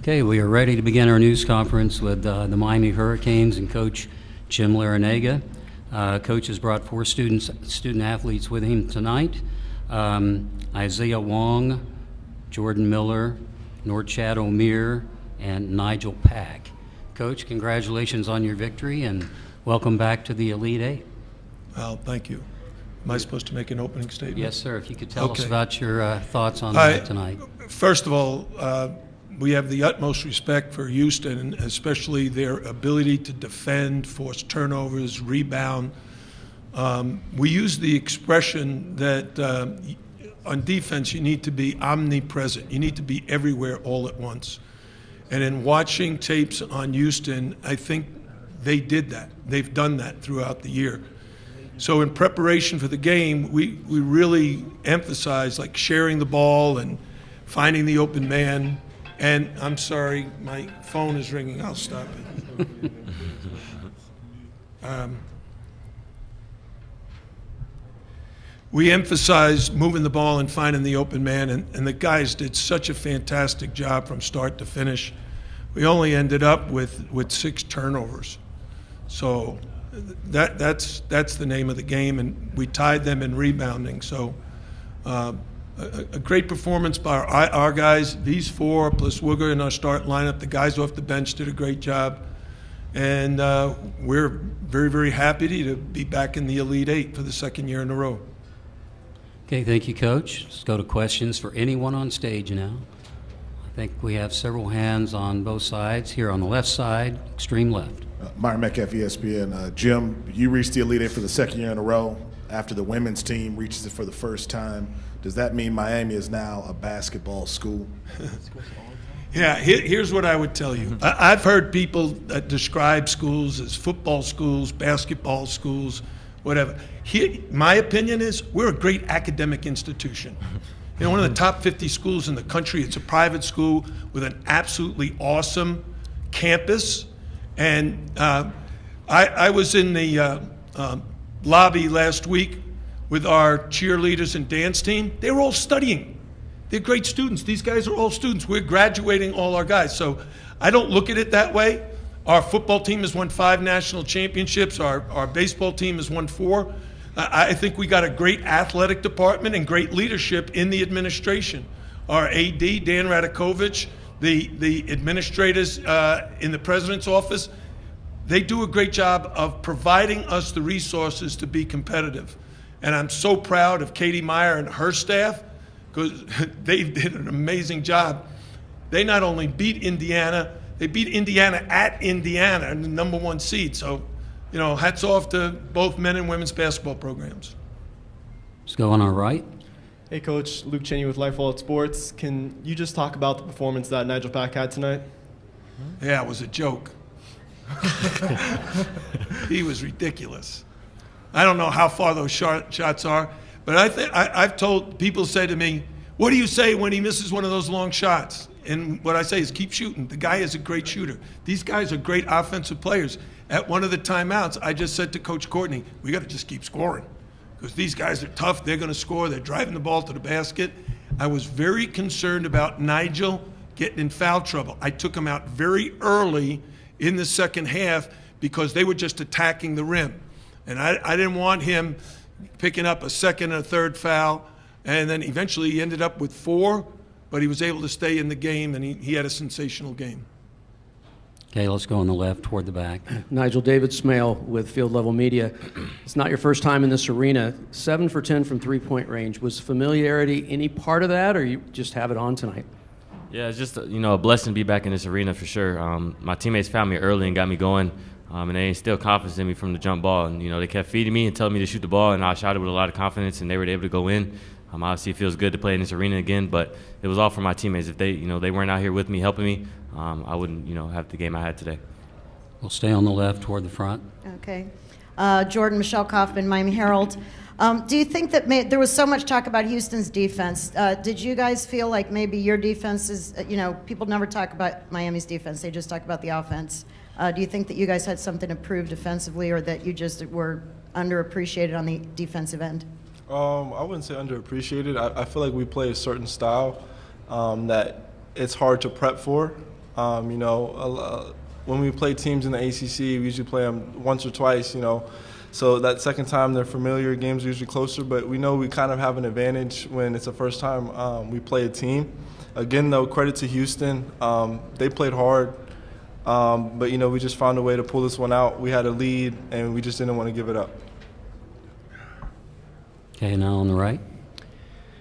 Okay, we are ready to begin our news conference with the Miami Hurricanes and Coach Jim Larinaga. Coach has brought four student athletes with him tonight. Isaiah Wong, Jordan Miller, Norchad O'Meara, and Nigel Pack. Coach, congratulations on your victory and welcome back to the Elite Eight. Well, thank you. Am I supposed to make an opening statement? Yes, sir. If you could tell us about your thoughts on that tonight. First of all, we have the utmost respect for Houston, especially their ability to defend, force turnovers, rebound. We use the expression that on defense you need to be omnipresent. You need to be everywhere all at once. And in watching tapes on Houston, I think they did that. They've done that throughout the year. So in preparation for the game, we really emphasize like sharing the ball and finding the open man. And I'm sorry, my phone is ringing. I'll stop it. We emphasize moving the ball and finding the open man, and the guys did such a fantastic job from start to finish. We only ended up with 6 turnovers. So that's the name of the game, and we tied them in rebounding. So a great performance by our guys. These 4 plus Wooger in our start lineup. The guys off the bench did a great job, and we're very, very happy to be back in the Elite Eight for the second year in a row. Okay, thank you, Coach. Let's go to questions for anyone on stage now. I think we have several hands on both sides. Here on the left side, extreme left. Myron Metcalf, ESPN. Jim, you reached the Elite Eight for the second year in a row after the women's team reaches it for the first time. Does that mean Miami is now a basketball school? Yeah, here's what I would tell you. I've heard people describe schools as football schools, basketball schools, whatever. My opinion is we're a great academic institution. You know, one of the top 50 schools in the country. It's a private school with an absolutely awesome campus. And I was in the lobby last week with our cheerleaders and dance team. They were all studying. They're great students. These guys are all students. We're graduating all our guys. So I don't look at it that way. Our football team has won 5 national championships. Our baseball team has won 4. I think we got a great athletic department and great leadership in the administration. Our AD, Dan Radakovich, the administrators in the president's office, they do a great job of providing us the resources to be competitive. And I'm so proud of Katie Meyer and her staff because they did an amazing job. They not only beat Indiana, they beat Indiana at Indiana and the #1 seed. So, you know, hats off to both men and women's basketball programs. Let's go on our right. Hey, Coach. Luke Cheney with Life Wallet Sports. Can you just talk about the performance that Nigel Pack had tonight? Yeah, it was a joke. He was ridiculous. I don't know how far those shots are, but I've told people say to me, what do you say when he misses one of those long shots? And what I say is keep shooting. The guy is a great shooter. These guys are great offensive players. At one of the timeouts, I just said to Coach Courtney, we got to just keep scoring because these guys are tough. They're going to score. They're driving the ball to the basket. I was very concerned about Nigel getting in foul trouble. I took him out very early in the second half because they were just attacking the rim. And I didn't want him picking up a second and a third foul. And then eventually he ended up with 4, but he was able to stay in the game, and he had a sensational game. Okay, let's go on the left toward the back. Nigel, David Smale with Field Level Media. It's not your first time in this arena. 7 for 10 from three-point range. Was familiarity any part of that, or you just have it on tonight? Yeah, it's just a blessing to be back in this arena for sure. My teammates found me early and got me going, and they instilled confidence in me from the jump ball. And they kept feeding me and telling me to shoot the ball, and I shot it with a lot of confidence, and they were able to go in. Obviously, it feels good to play in this arena again, but it was all for my teammates. If they weren't out here with me, helping me, I wouldn't, have the game I had today. We'll stay on the left toward the front. Okay. Jordan, Michelle Kaufman, Miami Herald. Do you think that there was so much talk about Houston's defense? Did you guys feel like maybe your defense is, people never talk about Miami's defense. They just talk about the offense. Do you think that you guys had something to prove defensively or that you just were underappreciated on the defensive end? I wouldn't say underappreciated. I feel like we play a certain style that it's hard to prep for. When we play teams in the ACC, we usually play them once or twice, So that second time, they're familiar. Games are usually closer, but we know we kind of have an advantage when it's the first time we play a team. Again, though, credit to Houston. They played hard, but, we just found a way to pull this one out. We had a lead, and we just didn't want to give it up. Okay, now on the right.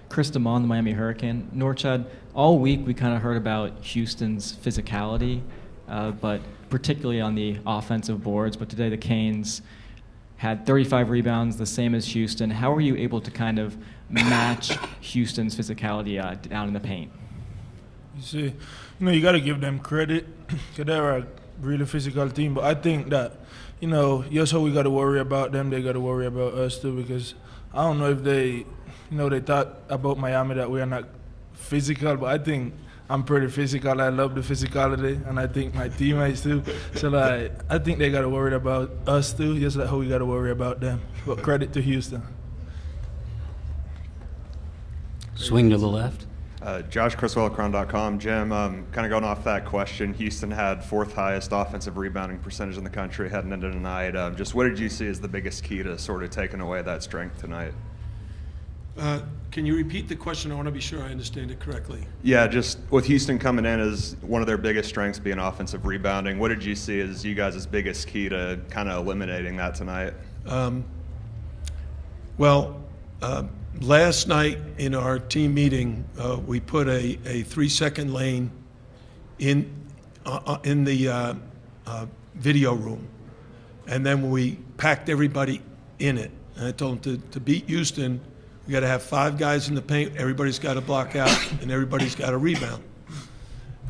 Chris DeMond, the Miami Hurricane. Norchad, all week we kind of heard about Houston's physicality, but particularly on the offensive boards. But today the Canes had 35 rebounds, the same as Houston. How were you able to kind of match Houston's physicality down in the paint? You see, you got to give them credit because they're a really physical team. But I think that, yes, so we got to worry about them. They got to worry about us too, because I don't know if they thought about Miami that we are not physical, but I think I'm pretty physical. I love the physicality, and I think my teammates too. So, I think they got to worry about us too, just like how we got to worry about them. But credit to Houston. Swing to the left. Josh Criswell, Cron.com. Jim, kind of going off that question, Houston had 4th highest offensive rebounding percentage in the country heading into tonight. Just what did you see as the biggest key to sort of taking away that strength tonight? Can you repeat the question? I want to be sure I understand it correctly. Yeah, just with Houston coming in as one of their biggest strengths being offensive rebounding, what did you see as you guys' biggest key to kind of eliminating that tonight? Last night in our team meeting, we put a 3-second lane in the video room, and then we packed everybody in it. And I told them to beat Houston, we got to have 5 guys in the paint. Everybody's got to block out, and everybody's got to rebound.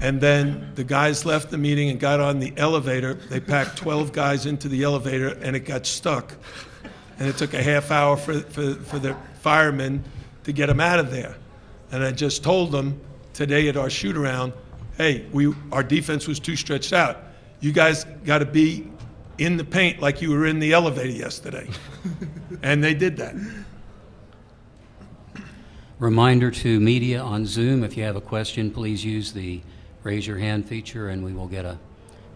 And then the guys left the meeting and got on the elevator. They packed 12 guys into the elevator, and it got stuck. And it took a half hour for the firemen to get them out of there. And I just told them today at our shoot-around, hey, our defense was too stretched out. You guys got to be in the paint like you were in the elevator yesterday. And they did that. Reminder to media on Zoom, if you have a question, please use the raise your hand feature, and we will get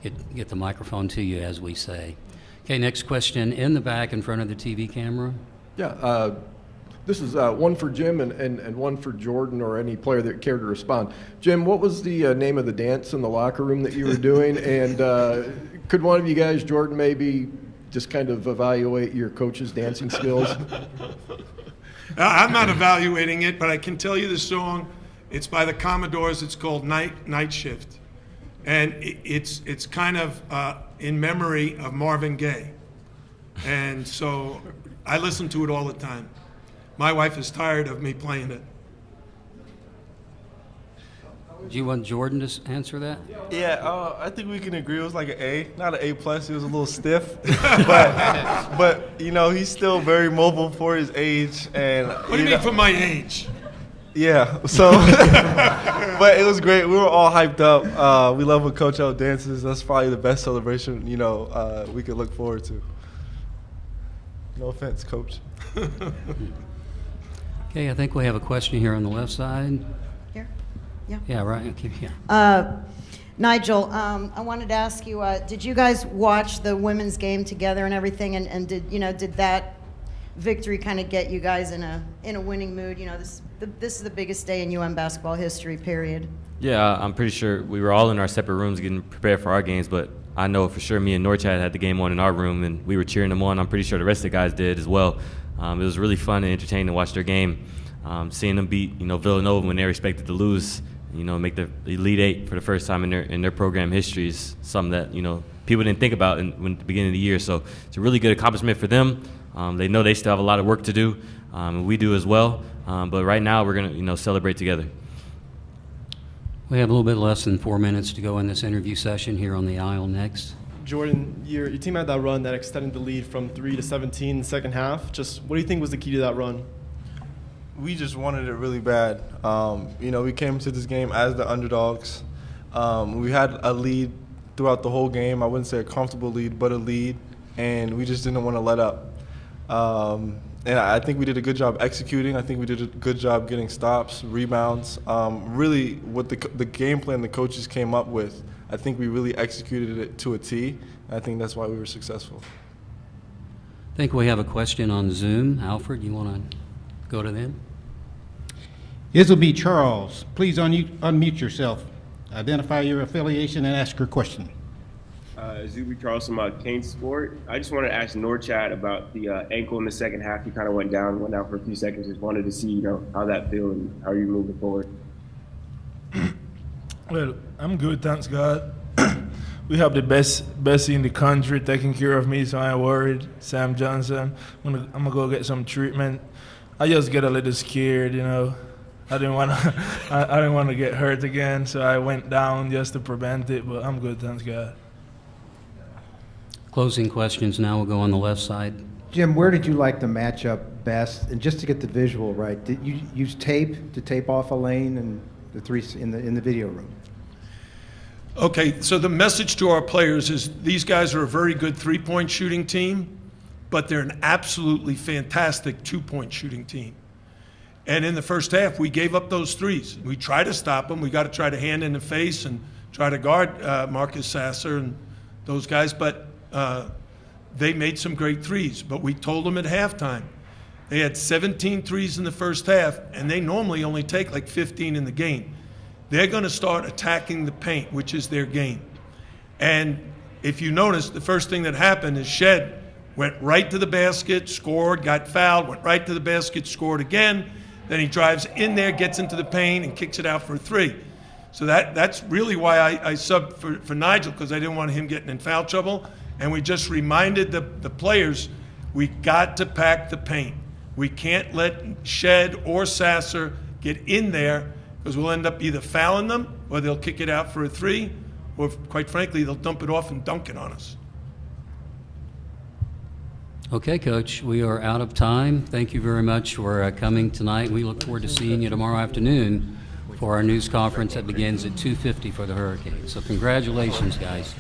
the microphone to you as we say. Okay, next question in the back in front of the TV camera. Yeah, this is one for Jim and one for Jordan or any player that cared to respond. Jim, what was the name of the dance in the locker room that you were doing? And could one of you guys, Jordan, maybe just kind of evaluate your coach's dancing skills? I'm not evaluating it, but I can tell you the song. It's by the Commodores. It's called Night Shift. And it's kind of in memory of Marvin Gaye. And so I listen to it all the time. My wife is tired of me playing it. Do you want Jordan to answer that? Yeah, I think we can agree it was like an A, not an A+. It was a little stiff, but he's still very mobile for his age. And what do you mean for my age? Yeah, so but it was great. We were all hyped up. We love when Coach L dances. That's probably the best celebration we could look forward to. No offense, Coach. Okay, I think we have a question here on the left side. Here? Yeah. Yeah, right. Okay, yeah. Nigel, I wanted to ask you, did you guys watch the women's game together and everything? And did that victory kind of get you guys in a winning mood? This is the biggest day in UM basketball history, period. Yeah, I'm pretty sure we were all in our separate rooms getting prepared for our games, but I know for sure me and Norchad had the game on in our room, and we were cheering them on. I'm pretty sure the rest of the guys did as well. It was really fun and entertaining to watch their game. Seeing them beat Villanova when they were expected to lose, make the Elite Eight for the first time in their program history is something that people didn't think about in the beginning of the year. So it's a really good accomplishment for them. They know they still have a lot of work to do, and we do as well. But right now we're gonna celebrate together. We have a little bit less than 4 minutes to go in this interview session here on the aisle next. Jordan, your team had that run that extended the lead from 3 to 17 in the second half. Just what do you think was the key to that run? We just wanted it really bad. We came to this game as the underdogs. We had a lead throughout the whole game. I wouldn't say a comfortable lead, but a lead, and we just didn't want to let up. And I think we did a good job executing. I think we did a good job getting stops, rebounds. Really, what the game plan the coaches came up with, I think we really executed it to a T. And I think that's why we were successful. I think we have a question on Zoom. Alfred, you want to go to them? This will be Charles. Please unmute yourself. Identify your affiliation and ask your question. Zuby Charles from Kane Sport. I just wanted to ask Norchad about the ankle in the second half. He kind of went down for a few seconds. Just wanted to see, how that feels and how you're moving forward. Well, I'm good, thanks God. We have the best in the country taking care of me, so I ain't worried. Sam Johnson, I'm gonna go get some treatment. I just get a little scared, I didn't want to get hurt again, so I went down just to prevent it. But I'm good, thanks God. Closing questions now will go on the left side. Jim, where did you like the matchup best? And just to get the visual right, did you use tape to tape off a lane and the three in the video room? Okay, so the message to our players is these guys are a very good three-point shooting team, but they're an absolutely fantastic two-point shooting team. And in the first half, we gave up those threes. We tried to stop them. We got to try to hand in the face and try to guard Marcus Sasser and those guys, but they made some great threes. But we told them at halftime, they had 17 threes in the first half, and they normally only take like 15 in the game. They're going to start attacking the paint, which is their game. And if you notice, the first thing that happened is Shed went right to the basket, scored, got fouled, went right to the basket, scored again. Then he drives in there, gets into the paint, and kicks it out for a three. So that's really why I subbed for Nigel, because I didn't want him getting in foul trouble. And we just reminded the players, we got to pack the paint. We can't let Shed or Sasser get in there, because we'll end up either fouling them or they'll kick it out for a three, or quite frankly, they'll dump it off and dunk it on us. Okay, Coach, we are out of time. Thank you very much for coming tonight. We look forward to seeing you tomorrow afternoon for our news conference that begins at 2:50 for the Hurricanes. So congratulations, guys.